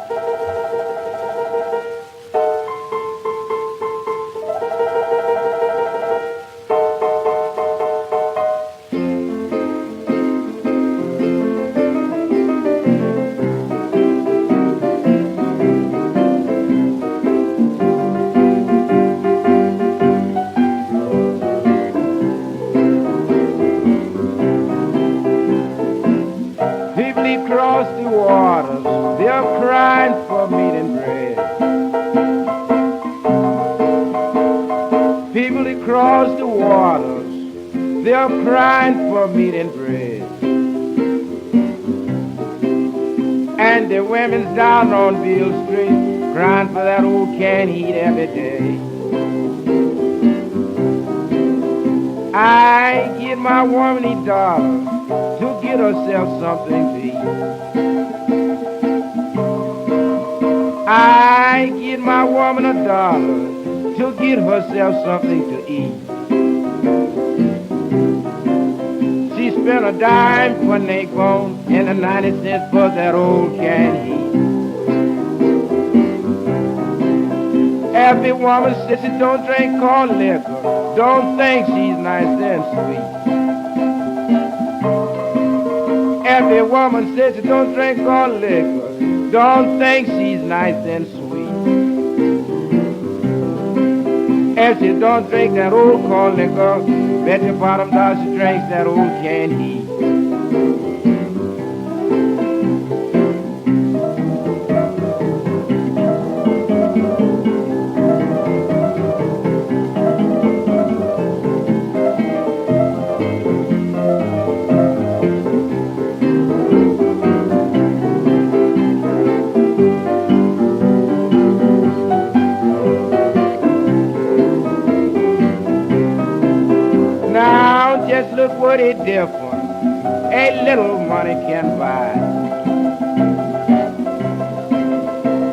People cross the waters, they're crying for meat and bread. People across the waters, they're crying for meat and bread. And the women's down on Beale Street, crying for that old canned heat every day. I give my woman $1 to get herself something to eat. I give my woman $1 to get herself something to eat. She spent a dime for an egg bone and a 90 cents for that old canned heat. Every woman says she don't drink corn liquor, don't think she's nice and sweet. Every woman says she don't drink corn liquor, don't think she's nice and sweet. If she don't drink that old corn liquor, bet your bottom dollar she drinks that old canned heat. Now just look what a difference a little money can buy.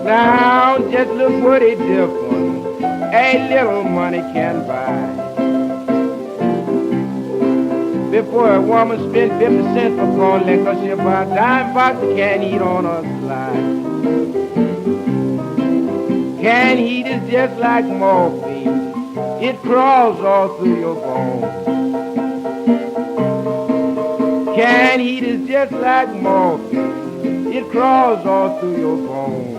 Now just look what a difference a little money can buy. Before a woman spent 50 cents for corn liquor, she'll buy a dime box of canned heat on her slide. Canned heat is just like morphine. It crawls all through your bones. Canned heat is just like morphine. It crawls all through your bones.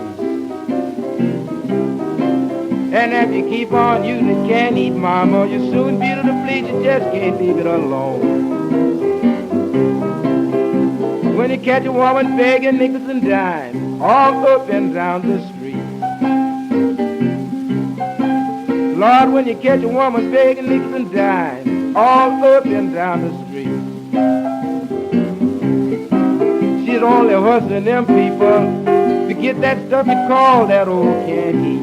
And if you keep on using canned heat, mama, you'll soon be to the bleach. You just can't leave it alone. When you catch a woman begging nickels and dimes all up and down the street. Lord, when you catch a woman begging nickels and dimes all up and down the street. She's only hustling them people to get that stuff you call that old canned heat.